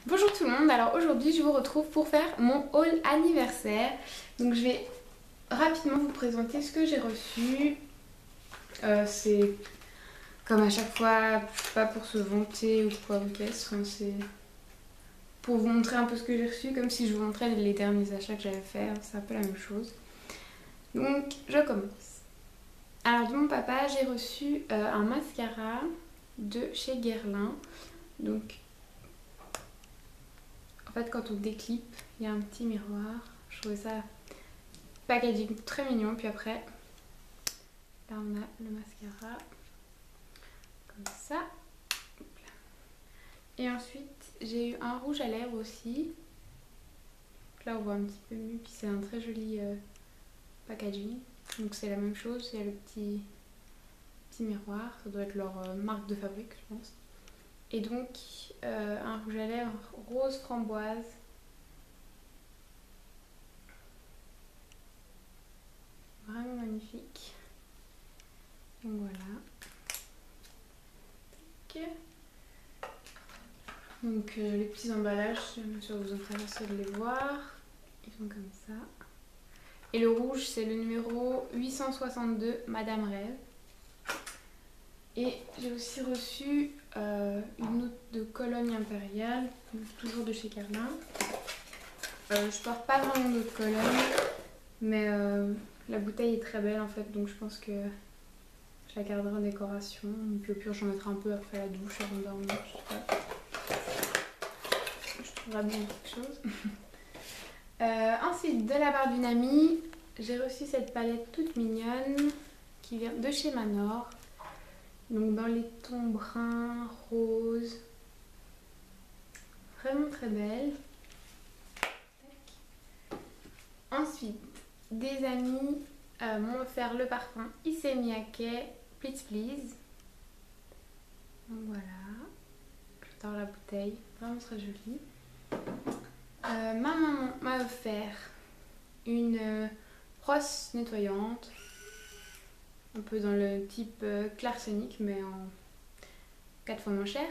Bonjour tout le monde, alors aujourd'hui je vous retrouve pour faire mon haul anniversaire. Donc je vais rapidement vous présenter ce que j'ai reçu. C'est comme à chaque fois, pas pour se vanter ou quoi ou qu'est-ce, enfin, c'est pour vous montrer un peu ce que j'ai reçu, comme si je vous montrais les derniers achats que j'avais fait, c'est un peu la même chose. Donc je commence. Alors de mon papa j'ai reçu un mascara de chez Guerlain. Donc en fait quand on déclipe, il y a un petit miroir. Je trouvais ça packaging très mignon. Puis après, là on a le mascara comme ça. Et ensuite j'ai eu un rouge à lèvres aussi. Là on voit un petit peu mieux. Puis c'est un très joli packaging. Donc c'est la même chose, il y a le petit miroir. Ça doit être leur marque de fabrique je pense. Et donc un rouge à lèvres rose framboise. Vraiment magnifique. Donc voilà. Ok. Donc les petits emballages, bien sûr vous intéressez de les voir. Ils sont comme ça. Et le rouge c'est le numéro 862 Madame Rêve. Et j'ai aussi reçu une autre de Cologne Impériale, toujours de chez Guerlain. Je porte pas vraiment de Cologne, mais la bouteille est très belle en fait, donc je pense que je la garderai en décoration. Et puis au pire j'en mettrai un peu après la douche avant de dormir, je sais pas. Je trouverai bien quelque chose. Ensuite, de la part d'une amie, j'ai reçu cette palette toute mignonne qui vient de chez Manor. Donc dans les tons bruns, roses. Vraiment très belle. Ensuite, des amis m'ont offert le parfum Issey Miyake Please Please. Donc voilà. J'adore la bouteille, vraiment très jolie. Ma maman m'a offert une brosse nettoyante, un peu dans le type Clarsonic mais en 4 fois moins cher.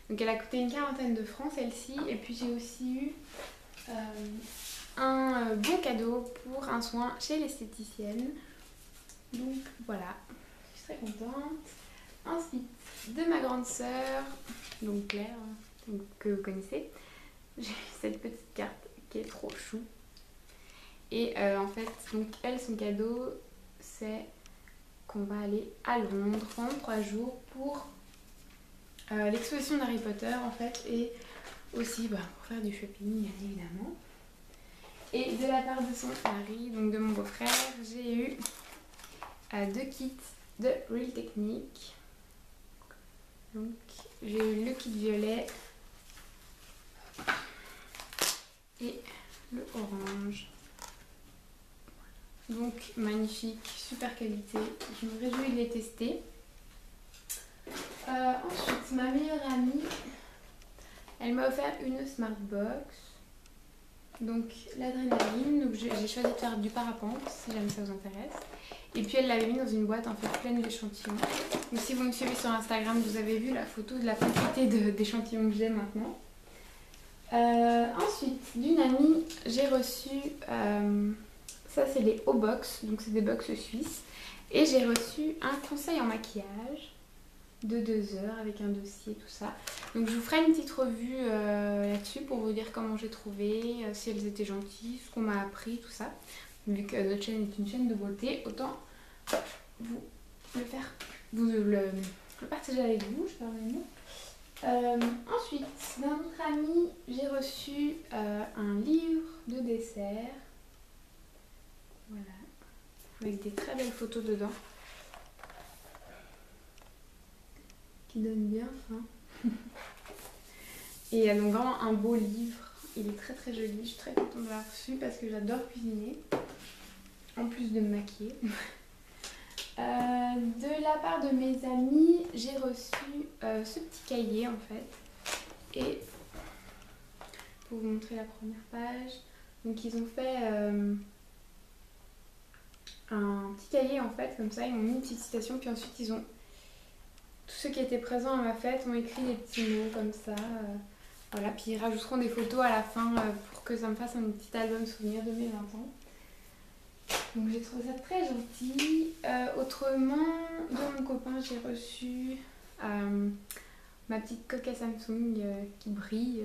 Donc elle a coûté une quarantaine de francs celle-ci. Et puis j'ai aussi eu un bon cadeau pour un soin chez l'esthéticienne. Donc voilà, je suis très contente. Ensuite, de ma grande sœur, donc Claire, donc, que vous connaissez, j'ai cette petite carte qui est trop chou. Et en fait, donc elle, son cadeau, c'est qu'on va aller à Londres pendant 3 jours pour l'exposition d'Harry Potter en fait. Et aussi pour faire du shopping, bien évidemment. Et de la part de son mari, donc de mon beau-frère, j'ai eu 2 kits de Real Technique. Donc j'ai eu le kit violet et le orange. Donc magnifique, super qualité, je me réjouis de les tester. Ensuite, ma meilleure amie, elle m'a offert une Smartbox. Donc l'adrénaline, donc j'ai choisi de faire du parapente si jamais ça vous intéresse. Et puis elle l'avait mis dans une boîte en fait pleine d'échantillons. Donc si vous me suivez sur Instagram, vous avez vu la photo de la quantité d'échantillons que j'ai maintenant. Ensuite, d'une amie, j'ai reçu, ça c'est les O-Box, donc c'est des box suisses. Et j'ai reçu un conseil en maquillage de 2 heures avec un dossier, tout ça. Donc je vous ferai une petite revue là-dessus pour vous dire comment j'ai trouvé, si elles étaient gentilles, ce qu'on m'a appris, tout ça. Vu que notre chaîne est une chaîne de beauté, autant vous le partager avec vous, je parle les mots. Ensuite, d'un autre ami, j'ai reçu un livre de dessert. Voilà, avec des très belles photos dedans. Qui donne bien faim. Et donc vraiment un beau livre. Il est très très joli. Je suis très contente de l'avoir reçu parce que j'adore cuisiner. En plus de me maquiller. De la part de mes amis, j'ai reçu ce petit cahier en fait. Et pour vous montrer la première page. Donc ils ont fait un petit cahier en fait comme ça. Ils m'ont mis une petite citation puis ensuite tous ceux qui étaient présents à ma fête ont écrit des petits mots comme ça. Voilà, puis ils rajouteront des photos à la fin pour que ça me fasse un petit album souvenir de mes 20 ans. Donc j'ai trouvé ça très gentil. Autrement, de mon copain, j'ai reçu ma petite coque à Samsung qui brille.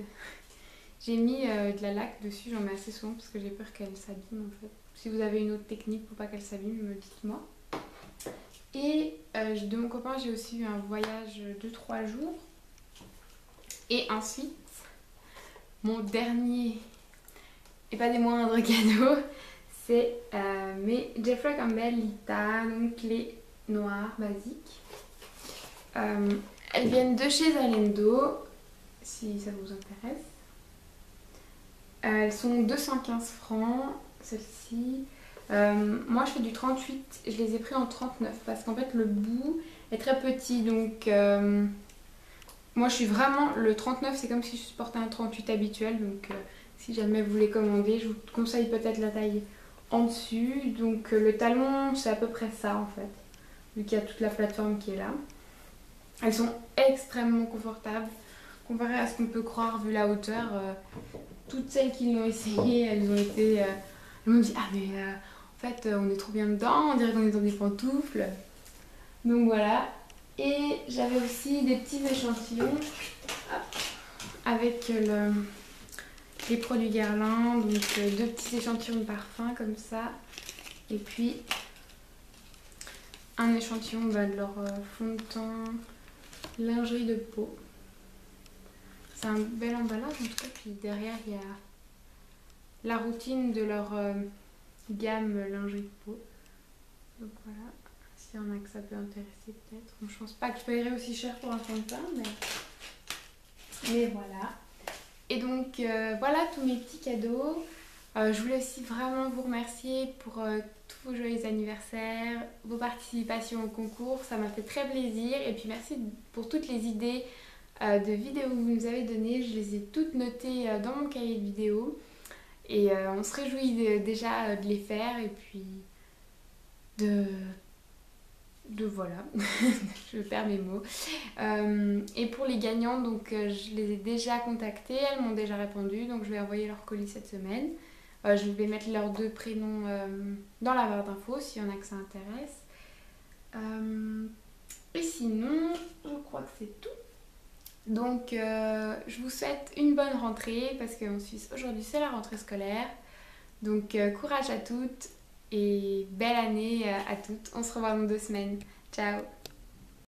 J'ai mis de la laque dessus, j'en mets assez souvent parce que j'ai peur qu'elle s'abîme en fait. Si vous avez une autre technique pour pas qu'elle s'abîme, dites-moi. Et de mon copain, j'ai aussi eu un voyage de 3 jours. Et ensuite, mon dernier, et pas des moindres cadeaux, c'est mes Jeffrey Campbell Lita, donc les noirs basiques. Elles viennent de chez Zalando, si ça vous intéresse. Elles sont 215 francs, celles-ci. Moi je fais du 38, je les ai pris en 39 parce qu'en fait le bout est très petit, donc moi je suis vraiment, le 39 c'est comme si je portais un 38 habituel, donc si jamais vous les commandez, je vous conseille peut-être la taille en dessus. Donc le talon c'est à peu près ça en fait, vu qu'il y a toute la plateforme qui est là. Elles sont extrêmement confortables comparé à ce qu'on peut croire vu la hauteur. Toutes celles qui l'ont essayé, elles ont été... elles m'ont dit ah mais en fait on est trop bien dedans, on dirait qu'on est dans des pantoufles. Donc voilà. Et j'avais aussi des petits échantillons avec les produits Guerlain, donc 2 petits échantillons de parfum comme ça. Et puis un échantillon de leur fond de teint lingerie de peau. C'est un bel emballage en tout cas, puis derrière il y a la routine de leur gamme lingerie de peau. Donc voilà, s'il y en a que ça peut intéresser peut-être. Je pense pas que je paierais aussi cher pour un fond de teint, mais voilà. Et donc voilà tous mes petits cadeaux. Je voulais aussi vraiment vous remercier pour tous vos joyeux anniversaires, vos participations au concours, ça m'a fait très plaisir. Et puis merci pour toutes les idées de vidéos que vous nous avez données. Je les ai toutes notées dans mon cahier de vidéos. Et on se réjouit déjà de les faire et puis voilà, je perds mes mots. Et pour les gagnants, donc je les ai déjà contactées, elles m'ont déjà répondu, donc je vais envoyer leur colis cette semaine. Je vais mettre leurs 2 prénoms dans la barre d'infos s'il y en a que ça intéresse. Et sinon, je crois que c'est tout. Donc je vous souhaite une bonne rentrée parce qu'en Suisse aujourd'hui c'est la rentrée scolaire. Donc courage à toutes et belle année à toutes. On se revoit dans 2 semaines. Ciao!